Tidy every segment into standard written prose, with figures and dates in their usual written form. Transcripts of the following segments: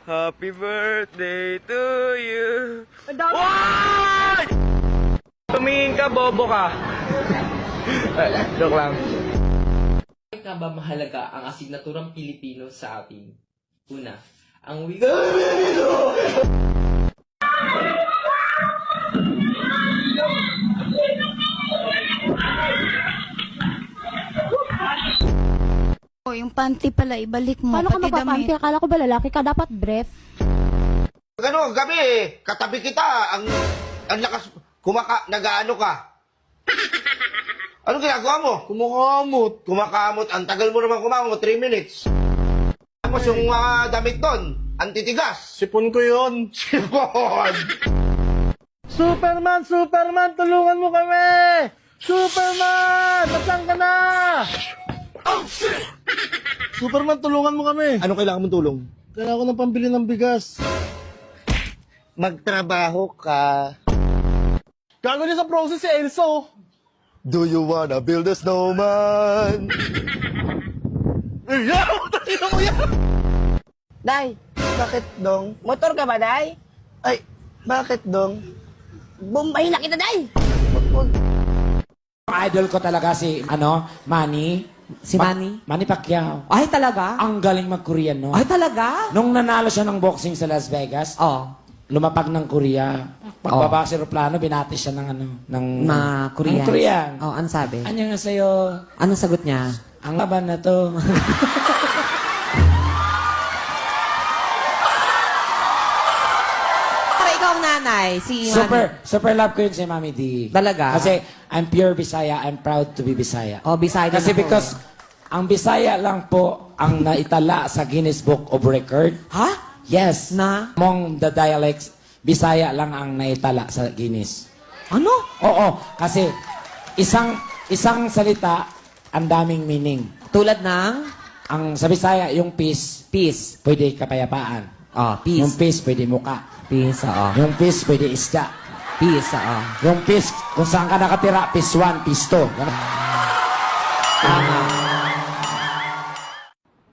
Happy birthday to you. Why? Tumingin ka, bobo ka. Joke lang. Bakit nga ba mahalaga ang asignaturang Pilipino sa atin? Una, ang wika... O, yung panty pala, ibalik mo. Paano ka pati magpapanty? damit. Akala ko ba lalaki ka? Dapat brief. Ano, gabi katabi kita, ang lakas, nag-aano ka. Ano ginagawa mo? Kumakamot. Ang tagal mo naman kumakamot, 3 minutes. Tapos yung damit doon, antitigas. Sipon ko yun. Sipon! Superman! Tulungan mo kami! Superman! Nasaan ka na? Oh, shit! Superman, tulungan mo kami. Ano kailangan mong tulong? Kailangan ko ng pambili ng bigas. Magtrabaho ka. Gago niya sa process si Elso. Do you wanna build a snowman? Day, bakit dong? Motor ka ba, Day? Ay, bakit dong? Bombay na kita, Day! Idol ko talaga si, Manny. Si Manny? Manny Pacquiao. Ay, talaga? Ang galing mag-Korean, no? Ay, talaga? Nung nanalo siya ng boxing sa Las Vegas, Oh. lumapag ng Korea. Pagbaba sa aeroplano, binati siya ng Na Korean? ng Korean. Oh, ano sabi? Anya nga sa'yo, Anong sagot niya? ang laban na to. Para ikaw ang nanay, si Manny. super love ko yun si Mami D. Talaga? Kasi I'm pure Bisaya, I'm proud to be Bisaya. Oh, Bisaya din Kasi ako. because ang Bisaya lang po ang naitala sa Guinness Book of Record. Ha? Yes. Na? Among the dialects, Bisaya lang ang naitala sa Guinness. Ano? Oo, kasi isang salita, ang daming meaning. Tulad ng? Ang sa Bisaya, yung peace, Peace. pwede kapayapaan. Oh, Yung peace. peace, pwede muka. Peace, oo. Yung peace, pwede isda. Peace, oo. Yung peace, kung saan ka nakatira, peace 1, peace 2.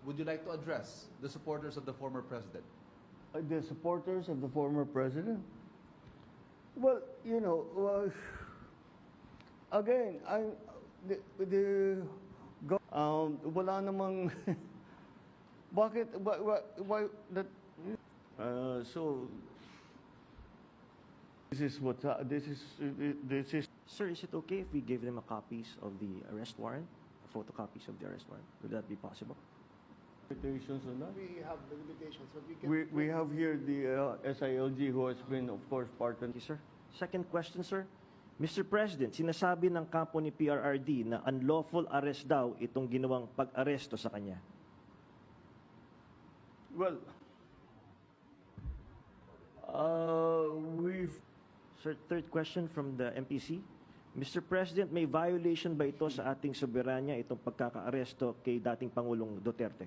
Would you like to address the supporters of the former president? The supporters of the former president? Well, you know, again, wala namang, why, that, so, this is, Sir, is it okay if we give them a copies of the arrest warrant, photocopies of the arrest warrant? Would that be possible? limitations on that? We have the limitations, but we have here the SILG who has been, of course, part of. Thank you, sir. Second question, sir. Mr. President, sinasabi ng kampo ni PRRD na unlawful arrest daw itong ginawang pag-aresto sa kanya. Well, we've... Sir, third question from the MPC. Mr. President, may violation ba ito sa ating soberanya itong pagkaka-aresto kay dating Pangulong Duterte?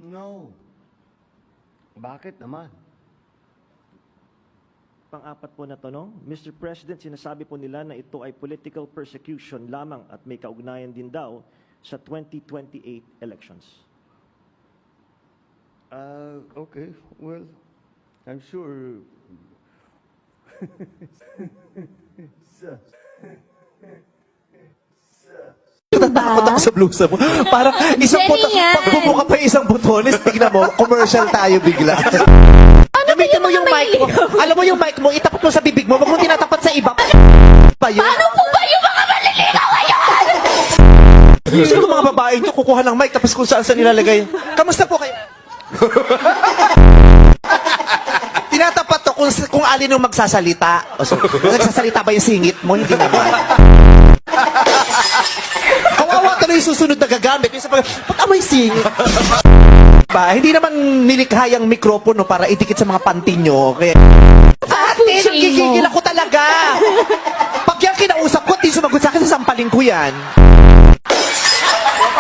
No. Bakit naman? Pang-apat po na tanong, Mr. President, sinasabi po nila na ito ay political persecution lamang at may kaugnayan din daw sa 2028 elections. Okay, well, I'm sure... Natatakot ako sa blusa mo. Parang isang buto, pag bumuka pa yung isang butones, tignan mo, commercial tayo bigla. Gamitin mo yung mic mo. Alam mo yung mic mo, itapat mo sa bibig mo, wag mo tinatapat sa iba. Pa yun? Paano po ba yung mga maliligaw ngayon? Gusto ko mga babae ito, kukuha ng mic, tapos kung saan sa nilalagay. Kamusta po kayo? Tinatapat to kung alin yung magsasalita. O so, nagsasalita ba yung singit mo? Hindi naman. Kawawa talaga yung susunod na gagamit. Yung sa ba't amoy singit? Ba, hindi naman nilikha yung mikropono para idikit sa mga panty nyo. Kaya... Ate, nagigigil ako talaga. Pag yan kinausap ko, di sumagot sa akin, sasampalin ko yan.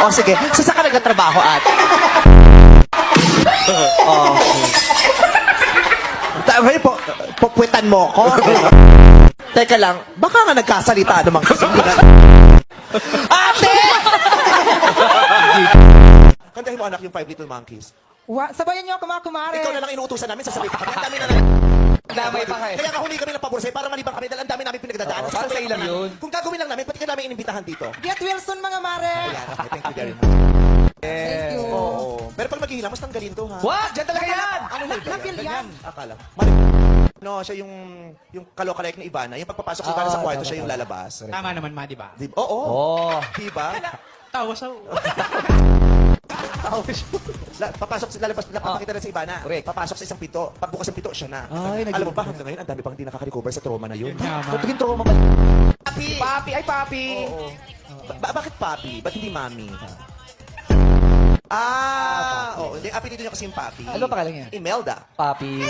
O sige, saan ka nagtatrabaho, ate? Popwetan mo ko. Teka lang, baka nga nagkasalita naman kasi. Ate! anak yung Five Little Monkeys. Sabayan niyo ako mga kumare. Ikaw na lang inuutusan namin, sasabi pa kami. Ang dami na lang. Damay pa kayo. Kaya nga huli kami ng pabor sa'yo para malibang kami dahil ang dami namin pinagdadaanan. Para sa ilang yun. Kung gagawin lang namin, pati ka namin inimbitahan dito. Get Wilson mga mare. Ayan, okay, thank you very much. Thank you. Oo. Pero pag maghihila, mas tanggalin to, ha? What? Diyan talaga yan! Ano na Napil yan. Akala. No, siya yung kalokalike na Ivana. Yung pagpapasok sa Ivana sa kwarto, siya yung lalabas. Tama naman, ma, di ba? Oo. Oh. Di ba? Tawa sa... Papasok sa lalabas, napapakita na sa Ivana. Correct. Papasok sa isang pito. Pagbukas ng pito, siya na. Ay, Alam mo ba, hanggang ngayon, ang dami pang hindi nakaka-recover sa trauma na yun. Naging trauma ba? Papi! Papi! Ay, papi! Oo. Bakit papi? Ba't hindi mami? Oo. Hindi, apelido niya kasi yung papi. Ano pa pangalan niya? Imelda. Papi.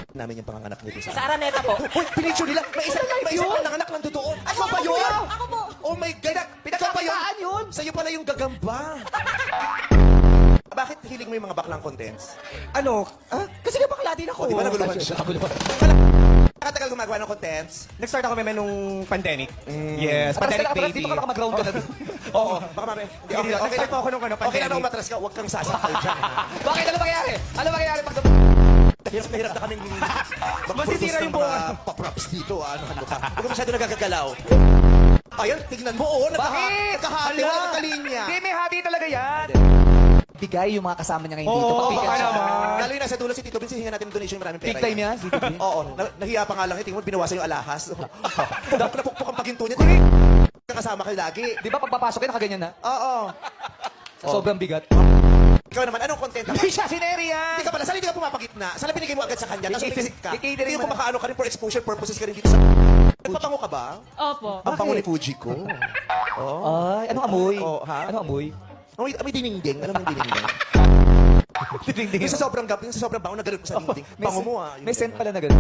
Namin yung panganganak niya sa Sa Araneta po. Uy, pinicture nila. May isang panganganak ng totoo. Ako ba yun? Ako po. Oh my God. Ikaw ba yun? Sa'yo pala yung gagamba. Bakit hiling mo yung mga baklang contents? Ano? Kasi nga bakla din ako. O, di ba naguluhan siya? Nakatagal gumagawa ng contents? Nag-start ako may nung pandemic. Yes, Pandemic baby. Dito ka mag-ground ka na doon. Oo, baka mamaya. Okay po ako nung Okay lang pandemic. nung matras ka, huwag kang sasakal dyan. Bakit? Ano mangyari? Ano mangyari pag... Hirap na hirap na kaming Masisira yung ng mga paprops dito. Ano ka? Huwag ka masyado nagagagalaw. Ayun, tignan mo, oo. Bakit? Nagkahati, wala nagkalinya. Hindi, may hati talaga yan. Bigay yung mga kasama niya ngayon dito. Oo, Pagbigyan baka siya. naman. Lalo yung nasa dulo si Tito Vince, hihinga natin ng donation yung maraming pera. Big time yan, si Tito Vince. Oo, nahiya pa nga lang. Tingnan mo, binawasan yung alahas. Dapat napukpok ang paginto niya. Kasama kayo lagi. Di ba pagpapasok yun, nakaganyan na? Oo. Sa sobrang bigat. Ikaw naman, anong content ka? Hindi siya sineri yan. Hindi ka pala, saan hindi ka pumapagitna? Saan binigay mo agad sa kanya? Tapos umisit ka? May catering Hindi mo mo na. kumakaano ka rin for exposure purposes ka rin dito sa... Nagpapango ka ba? Opo. Ang pango ni Fuji ko. Ay, anong amoy? Oh, ha? Anong amoy? May dininding. Alam mo yung dininding? Yung sa sobrang bango, nagalit mo sa dinding. Bango mo ah. May scent pala na gano'n.